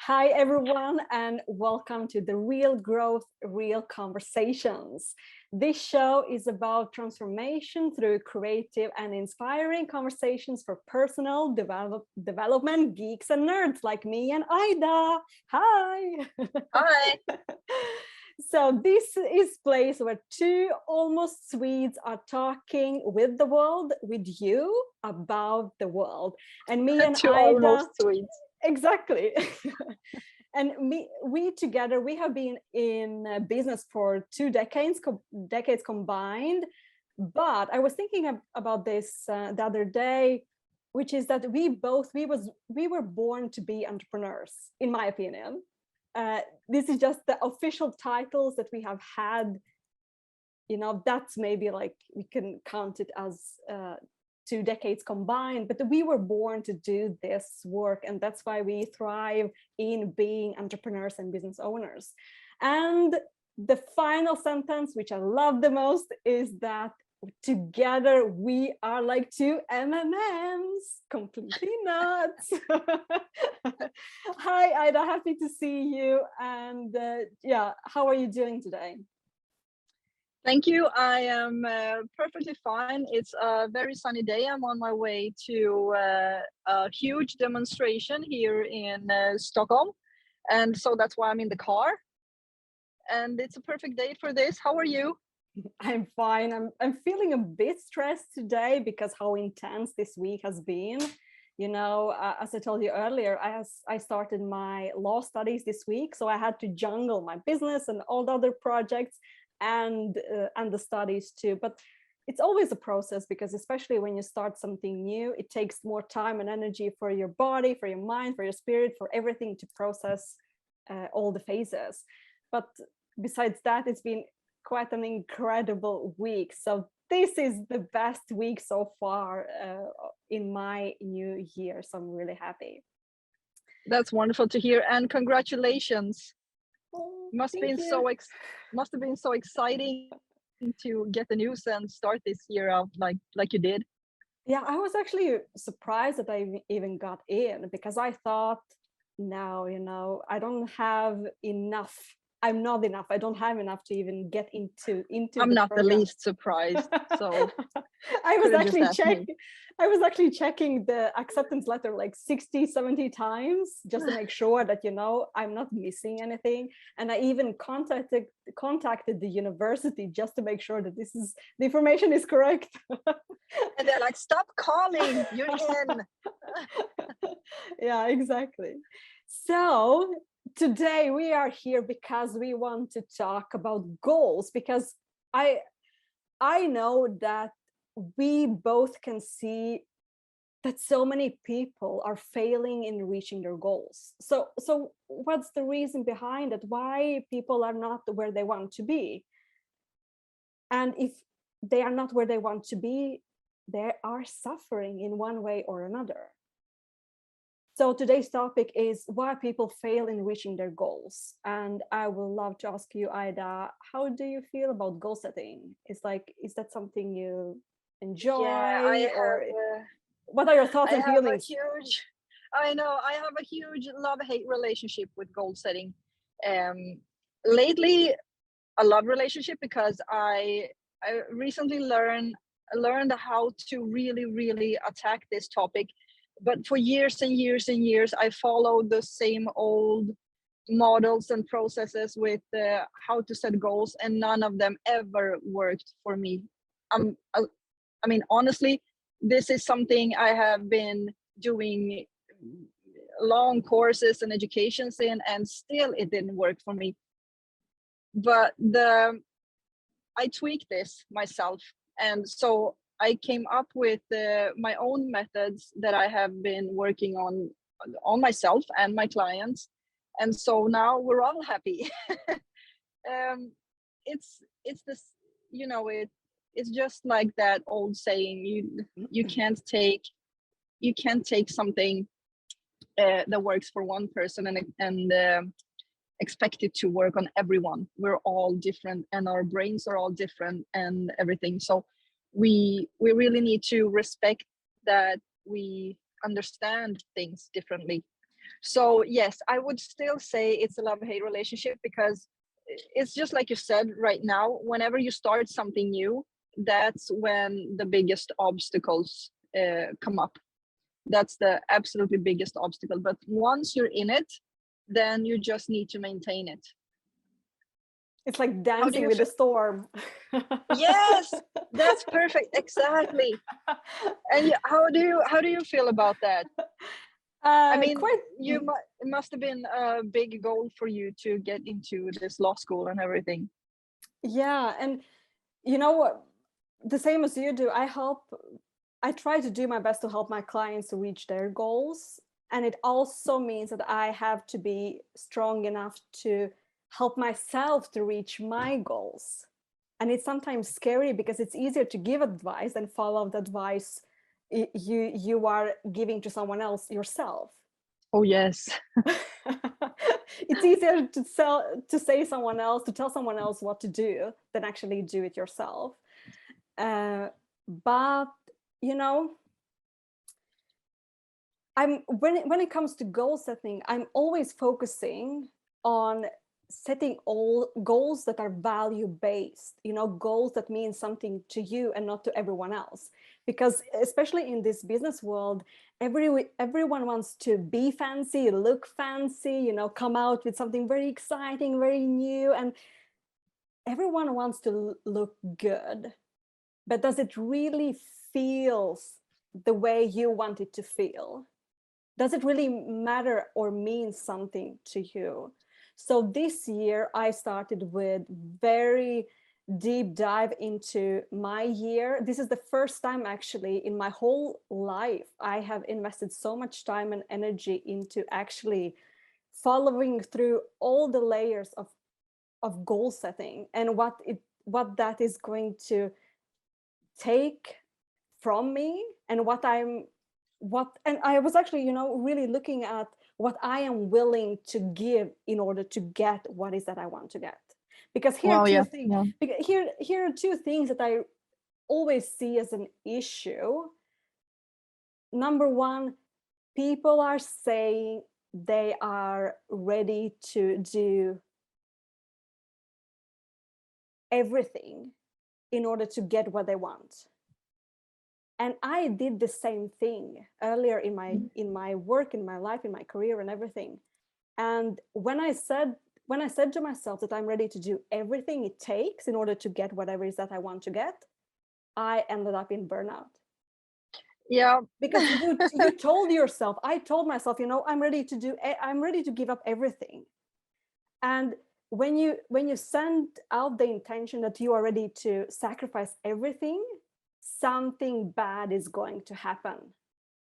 Hi, everyone, and welcome to the Real Growth, Real Conversations. This show is about transformation through creative and inspiring conversations for personal development geeks and nerds like me and Aida. Hi. Hi. So this is place where two almost Swedes are talking with the world, with you about the world. And me and Two Aida. almost Swedes. Exactly. And we together, we have been in business for 2 decades, decades combined. But I was thinking about this the other day, which is that we were born to be entrepreneurs, in my opinion. This is just the official titles that we have had. You know, that's maybe like we can count it as 2 decades combined, but we were born to do this work, and that's why we thrive in being entrepreneurs and business owners. And the final sentence, which I love the most, is that together we are like two MMMs, completely nuts. Hi, Aida, happy to see you. And yeah, how are you doing today? Thank you. I am perfectly fine. It's a very sunny day. I'm on my way to a huge demonstration here in Stockholm. And so that's why I'm in the car. And it's a perfect day for this. How are you? I'm fine. I'm feeling a bit stressed today because how intense this week has been. You know, as I told you earlier, I started my law studies this week, so I had to juggle my business and all the other projects and the studies too. But it's always a process, because especially when you start something new, it takes more time and energy for your body, for your mind, for your spirit, for everything to process all the phases. But besides that, it's been quite an incredible week. So this is the best week so far in my new year. So I'm really happy. That's wonderful to hear, and congratulations. Oh, must have been so exciting to get the news and start this year out like you did. Yeah, I was actually surprised that I even got in, because I thought, no, you know, I don't have enough. I'm not enough. I don't have enough to even get into I'm the not program. the least surprised. So I was actually checking the acceptance letter like 60, 70 times just to make sure that, you know, I'm not missing anything. And I even contacted the university just to make sure that the information is correct. And they're like, stop calling, you're in. Yeah, exactly. So today we are here because we want to talk about goals, because I know that we both can see that so many people are failing in reaching their goals. So what's the reason behind it? Why people are not where they want to be? And if they are not where they want to be, they are suffering in one way or another. So today's topic is why people fail in reaching their goals. And I would love to ask you, Aida, how do you feel about goal setting? Is that something you enjoy? Yeah, or what are your thoughts and feelings? I have a huge love-hate relationship with goal setting. Lately, a love relationship, because I recently learned how to really attack this topic. But for years and years and years, I followed the same old models and processes with how to set goals, and none of them ever worked for me. I mean, honestly, this is something I have been doing long courses and educations in, and still it didn't work for me. But I tweaked this myself, and so I came up with my own methods that I have been working on myself and my clients, and so now we're all happy. It's this, you know, it's just like that old saying: you can't take something that works for one person and expect it to work on everyone. We're all different, and our brains are all different, and everything. So we really need to respect that we understand things differently. So yes, I would still say it's a love-hate relationship, because it's just like you said right now, whenever you start something new, that's when the biggest obstacles come up. That's the absolutely biggest obstacle. But once you're in it, then you just need to maintain it. It's like How do dancing you with feel? the storm. Yes, that's perfect. Exactly. And how do you feel about that? I mean, Quite. it must have been a big goal for you to get into this law school and everything. Yeah, and you know what? The same as you do, I try to do my best to help my clients to reach their goals. And it also means that I have to be strong enough to help myself to reach my goals. And it's sometimes scary because it's easier to give advice than follow the advice you are giving to someone else yourself. Oh yes. It's easier to say someone else, to tell someone else what to do than actually do it yourself. But you know, when it comes to goal setting, I'm always focusing on setting all goals that are value based, you know, goals that mean something to you and not to everyone else. Because especially in this business world, everyone wants to be fancy, look fancy, you know, come out with something very exciting, very new, and everyone wants to look good. But does it really feel the way you want it to feel? Does it really matter or mean something to you? So this year I started with very deep dive into my year. This is the first time actually in my whole life I have invested so much time and energy into actually following through all the layers of goal setting and what that is going to take from me, and and I was actually, you know, really looking at what I am willing to give in order to get what is that I want to get. Because Wow, yeah, yeah. here are two things that I always see as an issue. Number one, people are saying they are ready to do everything in order to get what they want. And I did the same thing earlier in my work, in my life, in my career, and everything. And when I said to myself that I'm ready to do everything it takes in order to get whatever it is that I want to get, I ended up in burnout. Yeah. Because you told yourself, I told myself, you know, I'm ready to give up everything. And when you send out the intention that you are ready to sacrifice everything, something bad is going to happen.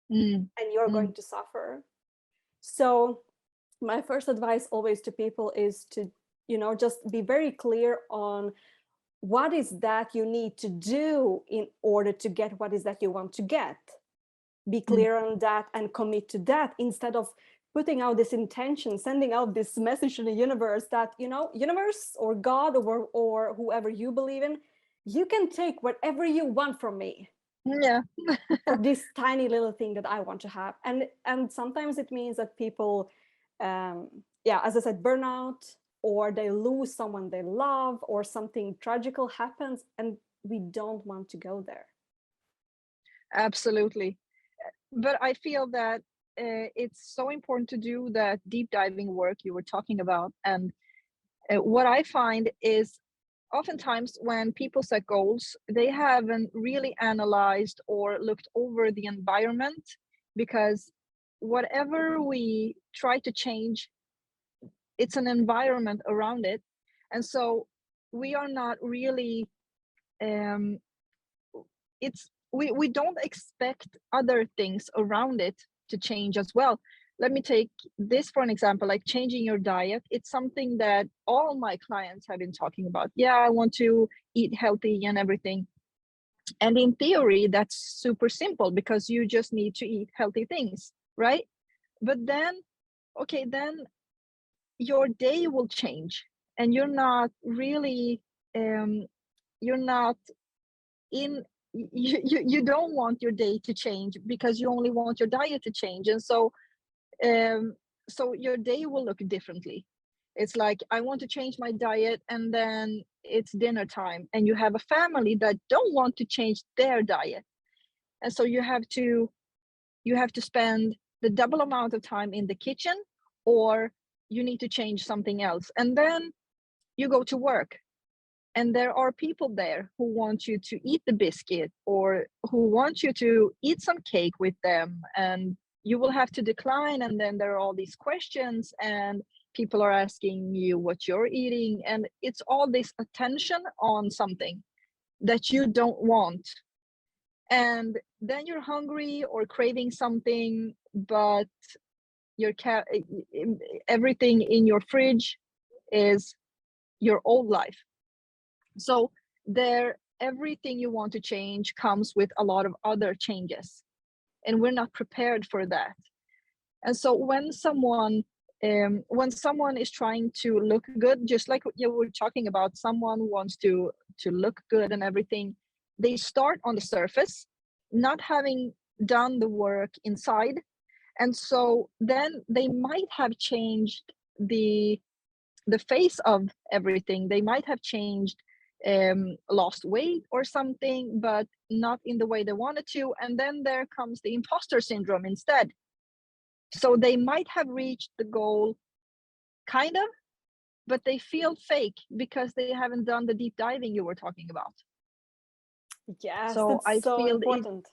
And you're going to suffer. So my first advice always to people is to, you know, just be very clear on what is that you need to do in order to get what is that you want to get. Be clear on that and commit to that, instead of putting out this intention, sending out this message to the universe that, you know, universe or God or whoever you believe in, you can take whatever you want from me. Yeah. For this tiny little thing that I want to have. And sometimes it means that people as I said, burnout, or they lose someone they love, or something tragical happens, and we don't want to go there. Absolutely. But I feel that it's so important to do that deep diving work you were talking about. And what I find is oftentimes when people set goals, they haven't really analyzed or looked over the environment, because whatever we try to change, it's an environment around it. And so we are not really it's we don't expect other things around it to change as well. Let me take this for an example, like changing your diet. It's something that all my clients have been talking about. Yeah, I want to eat healthy and everything. And in theory, that's super simple, because you just need to eat healthy things, right? But then, okay, then your day will change, and you're not really you're not in you don't want your day to change because you only want your diet to change. And so so your day will look differently. It's like, I want to change my diet, and then it's dinner time, and you have a family that don't want to change their diet, and so you have to spend the double amount of time in the kitchen, or you need to change something else. And then you go to work, and there are people there who want you to eat the biscuit, or who want you to eat some cake with them, and you will have to decline. And then there are all these questions, and people are asking you what you're eating, and it's all this attention on something that you don't want. And then you're hungry or craving something, but your everything in your fridge is your old life. So there, everything you want to change comes with a lot of other changes, and we're not prepared for that. And so when someone is trying to look good, just like you were talking about, someone wants to look good and everything, they start on the surface, not having done the work inside. And so then they might have changed the face of everything. They might have changed, lost weight or something, but not in the way they wanted to. And then there comes the imposter syndrome instead. So they might have reached the goal, kind of, but they feel fake because they haven't done the deep diving you were talking about. Yes, So that's I so feel important.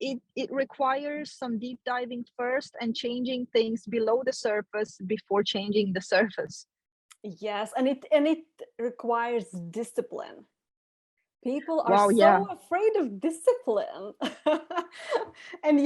it requires some deep diving first, and changing things below the surface before changing the surface. Yes, and it requires discipline. People are Wow, yeah. so afraid of discipline. And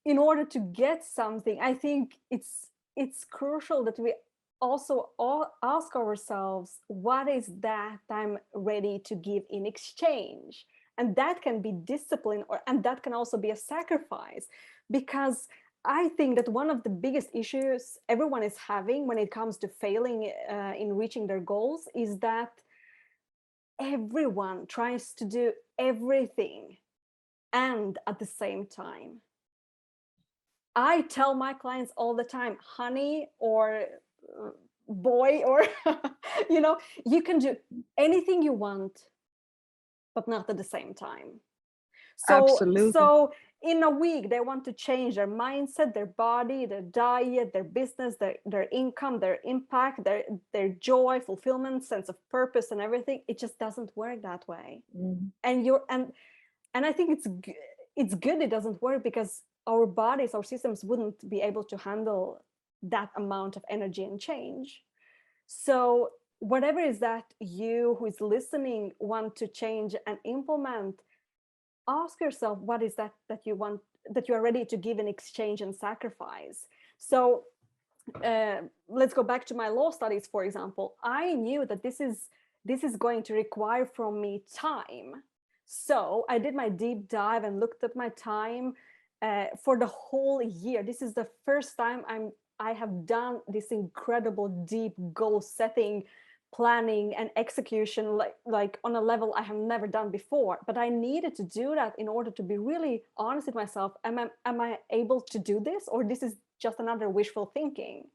in order to get something, I think it's crucial that we also all ask ourselves, what is that I'm ready to give in exchange? And that can be discipline, and that can also be a sacrifice. Because I think that one of the biggest issues everyone is having when it comes to failing in reaching their goals is that everyone tries to do everything and at the same time. I tell my clients all the time, honey or boy, or you can do anything you want, but not at the same time. Absolutely. So in a week, they want to change their mindset, their body, their diet, their business, their income, their impact, their joy, fulfillment, sense of purpose, and everything. It just doesn't work that way. And I think it's good it doesn't work, because our bodies, our systems wouldn't be able to handle that amount of energy and change. So whatever is that you who is listening want to change and implement, ask yourself, what is that you want, that you are ready to give in exchange and sacrifice. So let's go back to my law studies, for example. I knew that this is going to require from me time. So I did my deep dive and looked at my time for the whole year. This is the first time I have done this incredible deep goal setting, planning and execution, like on a level I have never done before. But I needed to do that in order to be really honest with myself. Am I able to do this, or this is just another wishful thinking?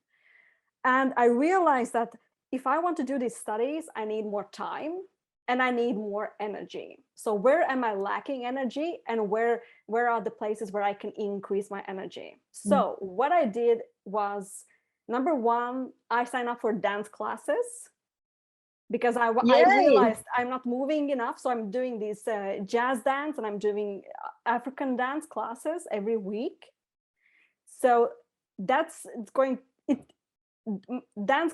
And I realized that if I want to do these studies, I need more time and I need more energy. So where am I lacking energy, and where are the places where I can increase my energy? So what I did was, number one, I signed up for dance classes, because I realized I'm not moving enough. So I'm doing these jazz dance, and I'm doing African dance classes every week. So dance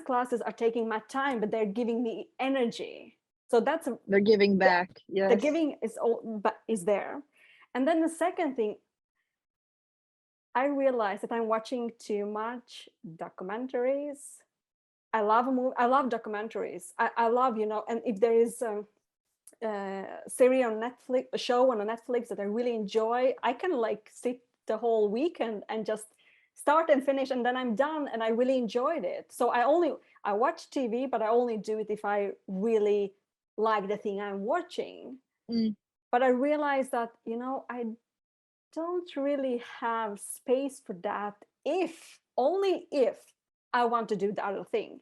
classes are taking my time, but they're giving me energy. So they're giving back. Yes. The giving is there. And then the second thing, I realized that I'm watching too much documentaries. I love documentaries. I love, and if there is a series on Netflix, a show on Netflix that I really enjoy, I can sit the whole weekend and just start and finish, and then I'm done, and I really enjoyed it. So I watch TV, but I only do it if I really like the thing I'm watching. But I realized that, I don't really have space for that if, only if I want to do the other thing.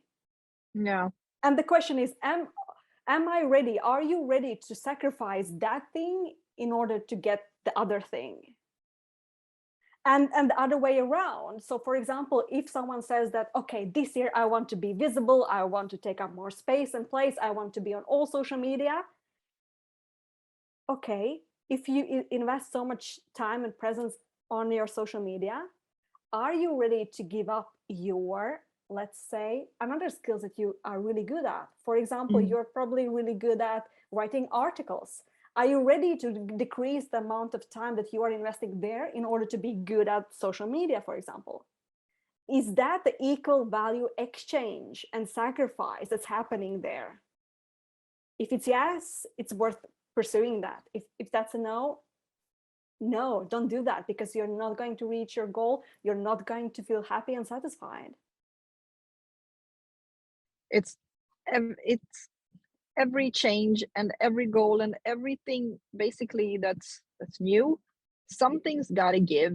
Yeah. And the question is, am I ready? Are you ready to sacrifice that thing in order to get the other thing? And the other way around. So for example, if someone says that, okay, this year I want to be visible, I want to take up more space and place, I want to be on all social media. Okay, if you invest so much time and presence on your social media, are you ready to give up your, let's say, another skills that you are really good at? For example, you're probably really good at writing articles. Are you ready to decrease the amount of time that you are investing there in order to be good at social media, for example? Is that the equal value exchange and sacrifice that's happening there? If it's yes, it's worth pursuing that. If that's a no, no, don't do that, because you're not going to reach your goal. You're not going to feel happy and satisfied. It's every change and every goal and everything basically that's new, something's got to give.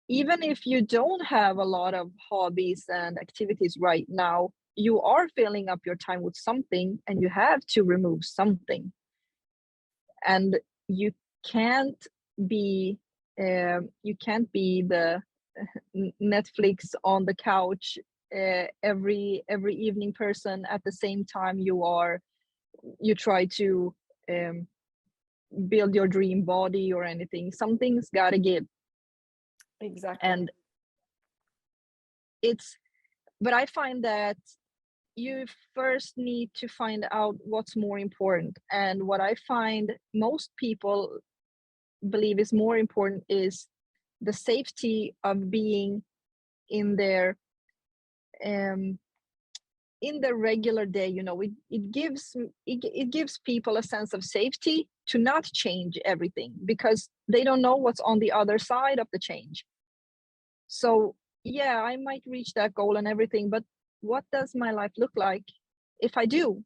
Even if you don't have a lot of hobbies and activities right now, you are filling up your time with something, and you have to remove something. And you can't be the Netflix on the couch every evening person at the same time you try to build your dream body or anything. Something's gotta give. Exactly. And but I find that you first need to find out what's more important. And what I find most people believe is more important is the safety of being in their regular day. It gives people a sense of safety to not change everything, because they don't know what's on the other side of the change. So yeah, I might reach that goal and everything, but what does my life look like if I do?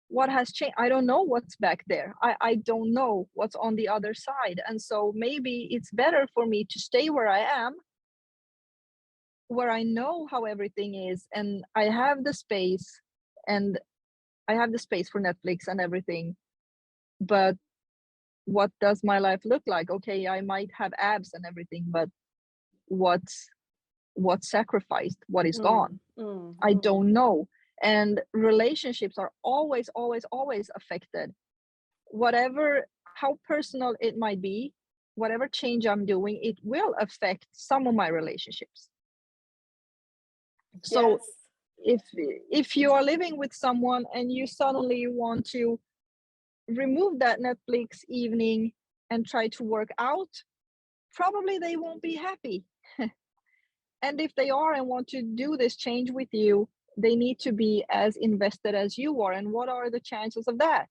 What has changed? I don't know what's back there. I don't know what's on the other side. And so maybe it's better for me to stay where I am, where I know how everything is, and I have the space, and I have the space for Netflix and everything. But what does my life look like? Okay, I might have abs and everything, but what's sacrificed? What is gone? I don't know. And relationships are always affected. How personal it might be, whatever change I'm doing, it will affect some of my relationships. So yes. If you are living with someone and you suddenly want to remove that Netflix evening and try to work out, probably they won't be happy. And if they are and want to do this change with you, they need to be as invested as you are. And what are the chances of that?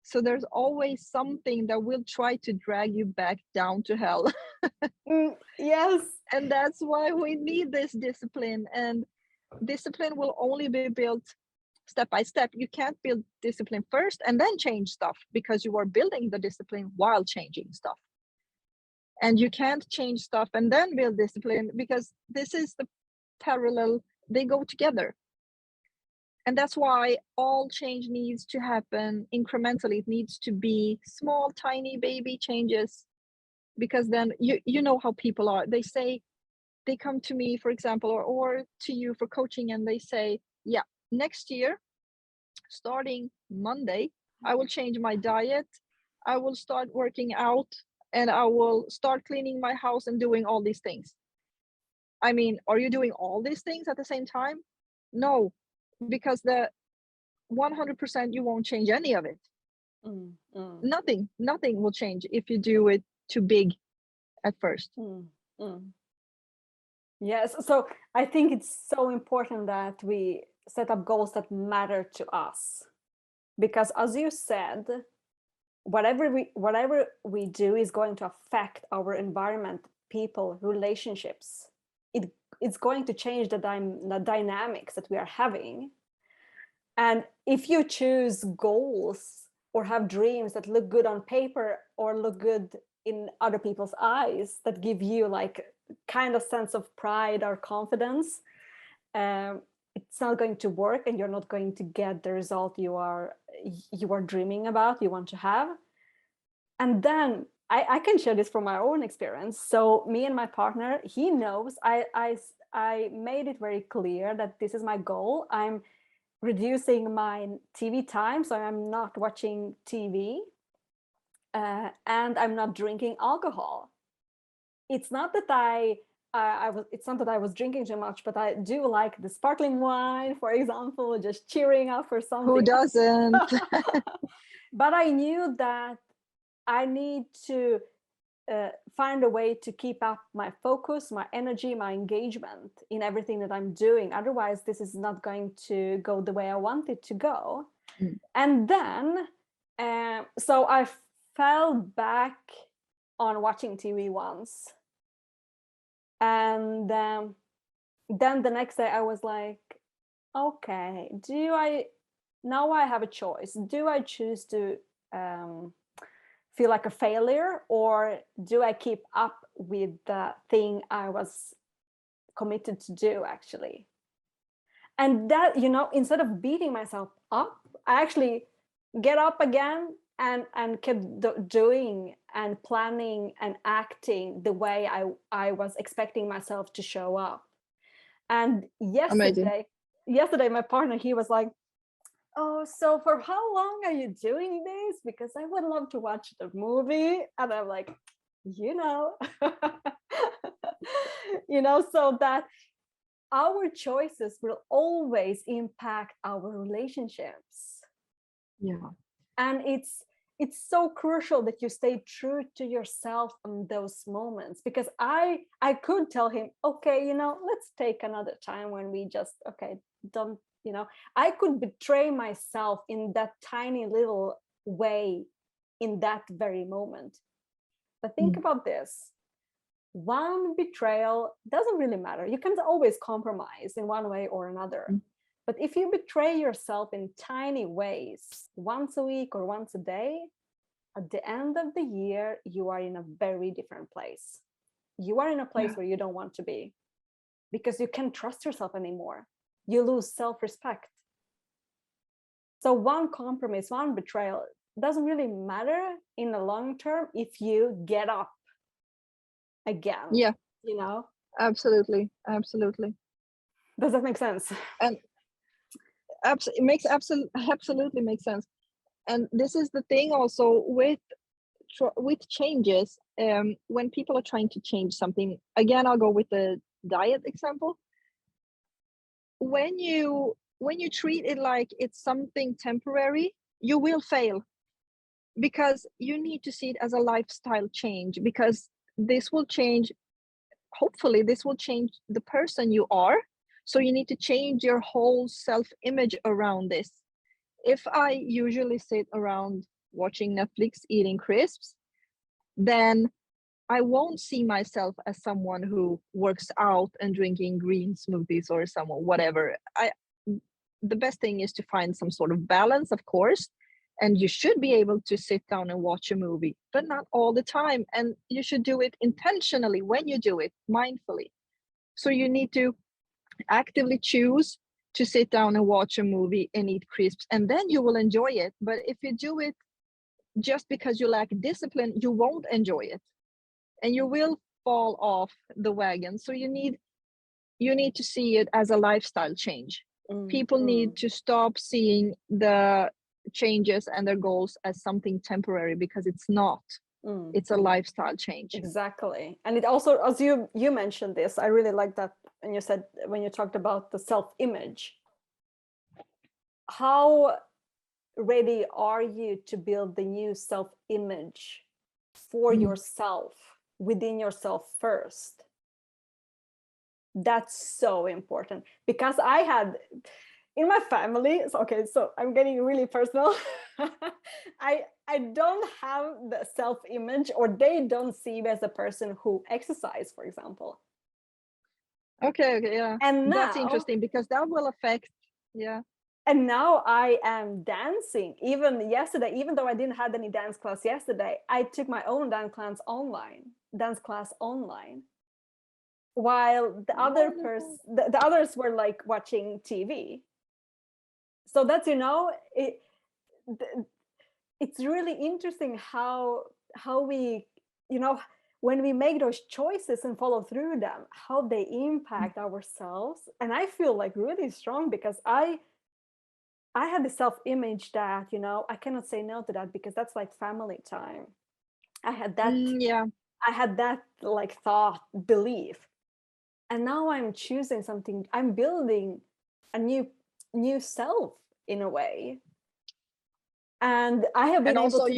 So there's always something that will try to drag you back down to hell. Yes. And that's why we need this discipline. And discipline will only be built step by step. You can't build discipline first and then change stuff, because you are building the discipline while changing stuff. And you can't change stuff and then build discipline, because this is the parallel, they go together. And that's why all change needs to happen incrementally. It needs to be small, tiny baby changes, because then you know how people are. They come to me, for example, or to you for coaching, and they say, yeah, next year, starting Monday, I will change my diet, I will start working out, and I will start cleaning my house and doing all these things. I mean, are you doing all these things at the same time? No, because the 100% you won't change any of it. Nothing will change if you do it too big at first. Yes, so I think it's so important that we set up goals that matter to us, because as you said, whatever we do is going to affect our environment, people, relationships. It's going to change the dynamics that we are having. And if you choose goals or have dreams that look good on paper or look good in other people's eyes, that give you like kind of sense of pride or confidence, it's not going to work, and you're not going to get the result you are dreaming about, you want to have. And then I can share this from my own experience. So me and my partner, he knows I made it very clear that this is my goal. I'm reducing my TV time, so I'm not watching TV, and I'm not drinking alcohol. It's not that it's not that I was drinking too much, but I do like the sparkling wine, for example, just cheering up for something. Who doesn't? But I knew that I need to find a way to keep up my focus, my energy, my engagement in everything that I'm doing. Otherwise, this is not going to go the way I want it to go. Mm. And then, so I fell back on watching TV once. And then the next day I was like, okay, now I have a choice. Do I choose to feel like a failure, or do I keep up with the thing I was committed to do actually? And that, instead of beating myself up, I actually get up again and kept doing and planning and acting the way I was expecting myself to show up. And yesterday my partner, he was like, oh, so for how long are you doing this? Because I would love to watch the movie. And I'm like, so that our choices will always impact our relationships. Yeah. And it's so crucial that you stay true to yourself in those moments, because I could tell him, okay, let's take another time when we just, okay, don't, I could betray myself in that tiny little way in that very moment. But think about this. One betrayal doesn't really matter. You can always compromise in one way or another. But if you betray yourself in tiny ways, once a week or once a day, at the end of the year, you are in a very different place. You are in a place where you don't want to be, because you can't trust yourself anymore. You lose self-respect. So one compromise, one betrayal doesn't really matter in the long term if you get up again. Yeah. Absolutely. Absolutely. Does that make sense? And it makes absolutely makes sense. And this is the thing also with changes. When people are trying to change something, again, I'll go with the diet example. When you treat it like it's something temporary, you will fail, because you need to see it as a lifestyle change, because this will change, hopefully this will change the person you are. So you need to change your whole self-image around this. If I usually sit around watching Netflix, eating crisps, then I won't see myself as someone who works out and drinking green smoothies or someone, whatever. The best thing is to find some sort of balance, of course, and you should be able to sit down and watch a movie, but not all the time. And you should do it intentionally when you do it, mindfully. So you need to actively choose to sit down and watch a movie and eat crisps, and then you will enjoy it. But if you do it just because you lack discipline, you won't enjoy it, and you will fall off the wagon. So you need to see it as a lifestyle change. People need to stop seeing the changes and their goals as something temporary, because it's not. It's a lifestyle change. Exactly. And it also, as you mentioned this, I really like that. And you said, when you talked about the self-image, how ready are you to build the new self-image for yourself, within yourself first? That's so important, because I had in my family, so I'm getting really personal. I don't have the self-image, or they don't see me as a person who exercise, for example. Okay, yeah. And now, that's interesting, because that will affect, yeah. And now I am dancing. Even yesterday, even though I didn't have any dance class yesterday, I took my own dance class online. while the other person, the others were like watching TV. So that's, it's really interesting how we, when we make those choices and follow through them, how they impact ourselves. And I feel like really strong because I had the self-image that, I cannot say no to that because that's like family time. I had that, Yeah. I had that like thought, belief. And now I'm choosing something, I'm building a new self in a way. And I have been And also able to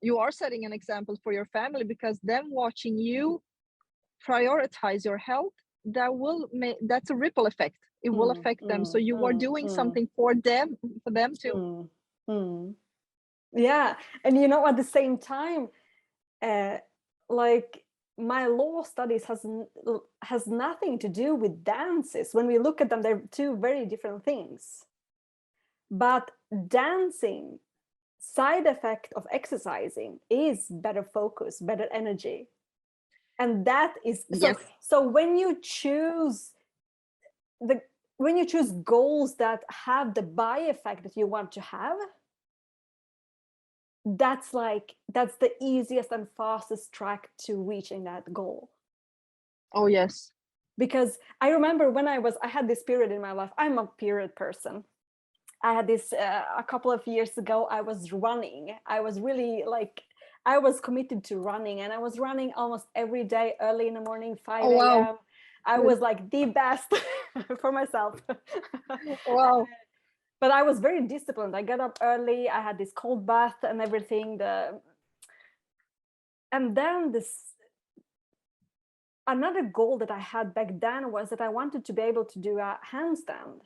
you are setting an example for your family, because them watching you prioritize your health, that's a ripple effect. It will affect them. So you are doing something for them too. Yeah. And at the same time, like my law studies has nothing to do with dances. When we look at them, they're two very different things. But dancing, side effect of exercising is better focus, better energy. And that is Yes. So when you choose goals that have the by effect that you want to have, that's the easiest and fastest track to reaching that goal. Oh yes. Because I remember when I had this period in my life. I'm a period person. I had this a couple of years ago. I was running. I was really I was committed to running, and I was running almost every day, early in the morning, 5 a.m. Wow. I was like the best for myself. Wow. But I was very disciplined. I got up early. I had this cold bath and everything. And then another goal that I had back then was that I wanted to be able to do a handstand.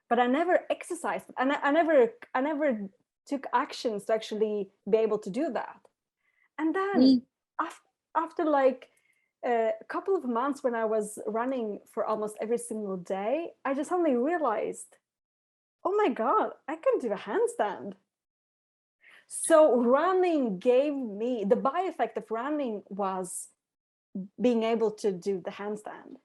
But I never exercised, and I never took actions to actually be able to do that. And then after like a couple of months, when I was running for almost every single day, I just suddenly realized, oh my God, I can do a handstand. So running gave me, the by effect of running was being able to do the handstand.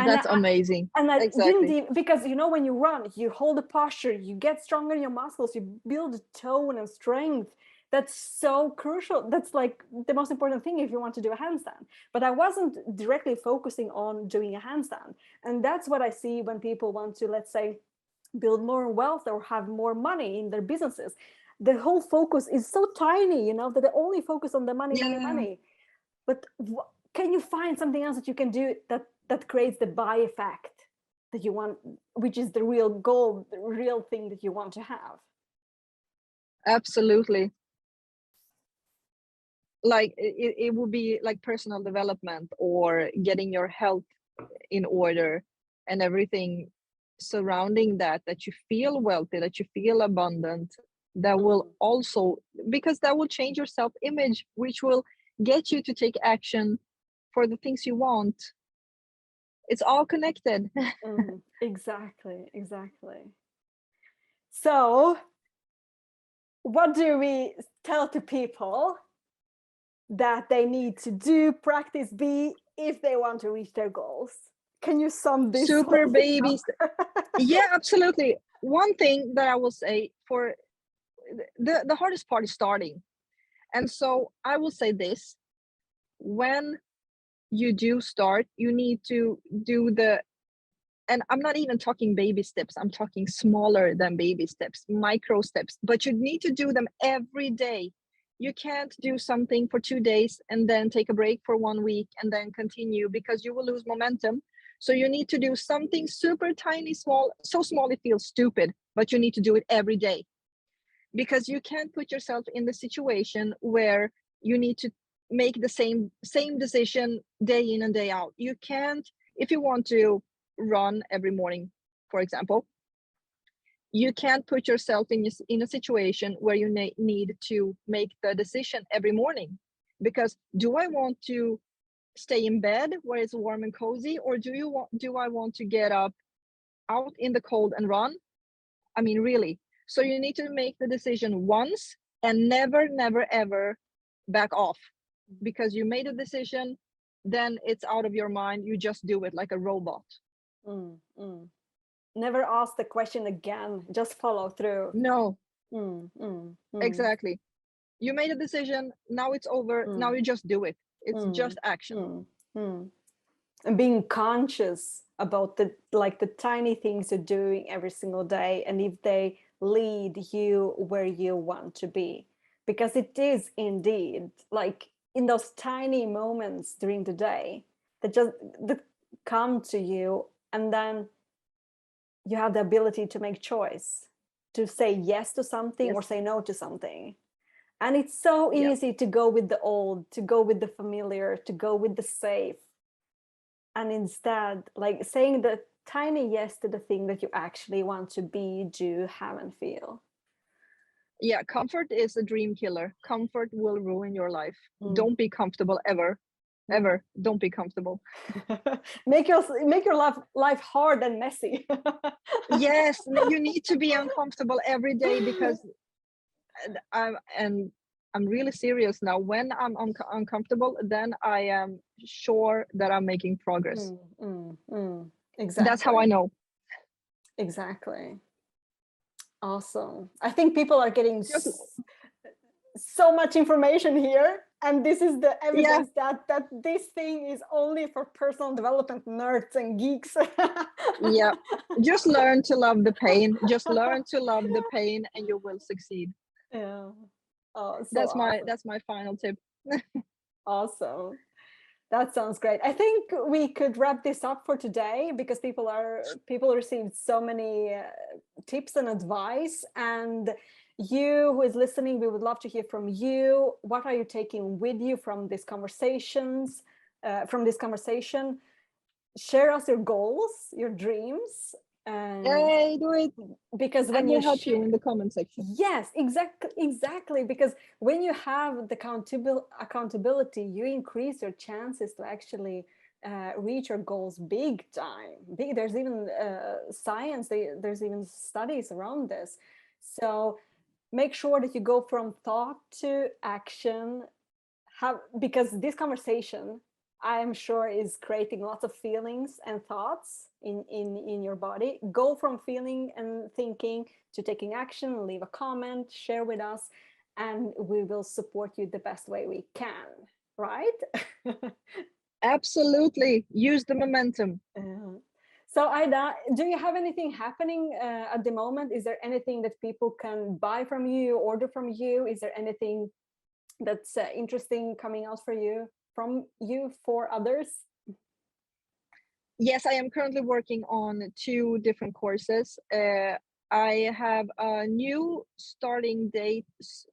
That's amazing. And I exactly. didn't, because when you run, you hold the posture, you get stronger in your muscles, you build tone and strength. That's so crucial. That's like the most important thing if you want to do a handstand. But I wasn't directly focusing on doing a handstand. And that's what I see when people want to, let's say, build more wealth or have more money in their businesses. The whole focus is so tiny, that they only focus on the money, money. But can you find something else that you can do that creates the by effect that you want, which is the real goal, the real thing that you want to have? Absolutely. Like it would be like personal development, or getting your health in order, and everything surrounding that you feel wealthy, that you feel abundant. That will also, because that will change your self-image, which will get you to take action for the things you want. It's all connected. Exactly. So what do we tell to people that they need to do, practice, be, if they want to reach their goals? Can you sum this Super whole thing babies. up? Yeah, absolutely. One thing that I will say, for the hardest part is starting. And so I will say this: when you do start, you need to do and I'm not even talking baby steps, I'm talking smaller than baby steps, micro steps, but you need to do them every day. You can't do something for 2 days and then take a break for 1 week and then continue, because you will lose momentum. So you need to do something super tiny, small, so small it feels stupid, but you need to do it every day, because you can't put yourself in the situation where you need to make the same decision day in and day out. You can't, if you want to run every morning, for example, you can't put yourself in a situation where you need to make the decision every morning, because do I want to stay in bed where it's warm and cozy, or do I want to get up out in the cold and run? I mean, really. So you need to make the decision once and never ever back off, because you made a decision. then it's out of your mind. You just do it like a robot. Mm, never ask the question again, just follow through. No. Exactly. Exactly. You made a decision, now it's over. Now you just do it. It's just action. And being conscious about the tiny things you're doing every single day, and if they lead you where you want to be, because it is indeed like in those tiny moments during the day that come to you, and then you have the ability to make choice, to say yes to something or say no to something. And it's so easy to go with the old, to go with the familiar, to go with the safe. And instead, like saying the tiny yes to the thing that you actually want to be, do, have, and feel. Yeah, comfort is a dream killer. Comfort will ruin your life. Don't be comfortable ever. Ever. Don't be comfortable. make your life hard and messy. Yes, you need to be uncomfortable every day, because I'm really serious now. When I'm uncomfortable, then I am sure that I'm making progress. Exactly. That's how I know. Exactly. Awesome. I think people are getting so much information here, and this is the evidence that this thing is only for personal development nerds and geeks. Yeah, just learn to love the pain. Just learn to love the pain, and you will succeed. Yeah. Oh, so that's awesome. my final tip. Awesome. That sounds great. I think we could wrap this up for today, because people received so many tips and advice, and you who is listening, we would love to hear from you. What are you taking with you from these conversations, from this conversation? Share us your goals, your dreams. Hey, do it. Because when I will help you in the comment section. Yes, exactly. Because when you have the accountability, you increase your chances to actually reach your goals big time. There's even science. There's even studies around this. So make sure that you go from thought to action. Because this conversation, I'm sure, is creating lots of feelings and thoughts in your body. Go from feeling and thinking to taking action. Leave a comment, share with us, and we will support you the best way we can, right? Absolutely. Use the momentum. So Aida, do you have anything happening at the moment? Is there anything that people can buy from you, order from you? Is there anything that's interesting coming out from you for others? Yes, I am currently working on 2 different courses. I have a new starting date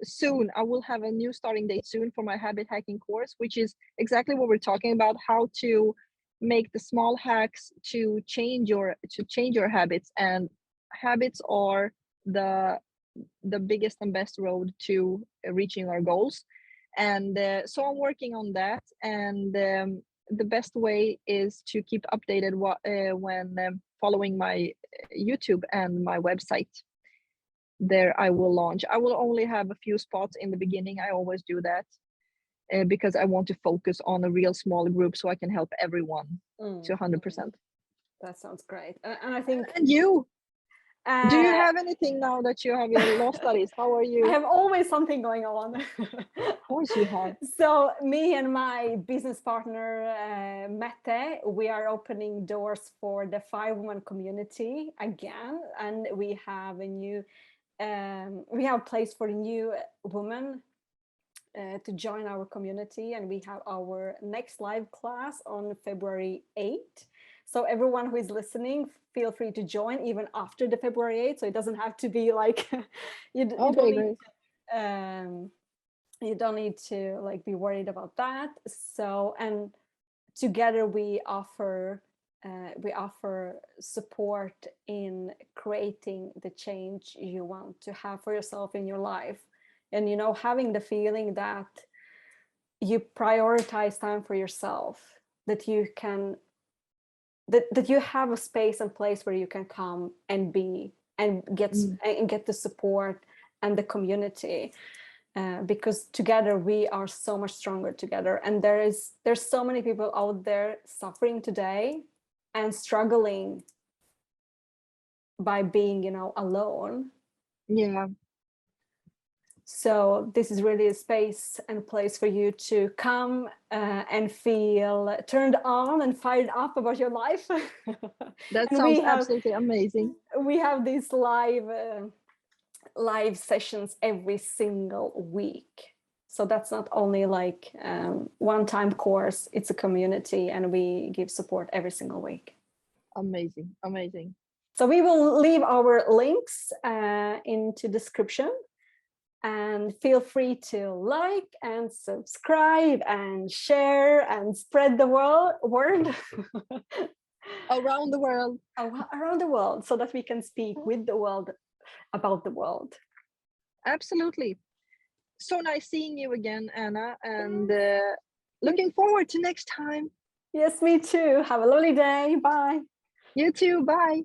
soon. I will have a new starting date soon for my habit hacking course, which is exactly what we're talking about: how to make the small hacks to change your habits. And habits are the biggest and best road to reaching our goals. And so I'm working on that. And the best way is to keep updated when following my YouTube and my website. There I will only have a few spots in the beginning. I always do that because I want to focus on a real small group, so I can help everyone to 100%. That sounds great. And I think... And you? Do you have anything now that you have your law studies? How are you? I have always something going on. Of course you have. So me and my business partner, Mette, we are opening doors for the 5-woman community again. And we have we have a place for new women to join our community. And we have our next live class on February 8th. So everyone who is listening, feel free to join even after the February 8th. So it doesn't have to be like you don't need to like be worried about that. So, and together we offer support in creating the change you want to have for yourself in your life. And having the feeling that you prioritize time for yourself, that you can that you have a space and place where you can come and be and get the support and the community. because together we are so much stronger together. And there's so many people out there suffering today and struggling by being, you know, alone. Yeah. So this is really a space and place for you to come and feel turned on and fired up about your life. That And sounds absolutely amazing. we have these live sessions every single week. So that's not only like one-time course, it's a community, and we give support every single week. Amazing, amazing. So we will leave our links into description, and feel free to like and subscribe and share and spread the word Around the world. around the world, so that we can speak with the world about the world. Absolutely. So nice seeing you again, Anna, and looking forward to next time. Yes, me too. Have a lovely day. Bye. You too. Bye.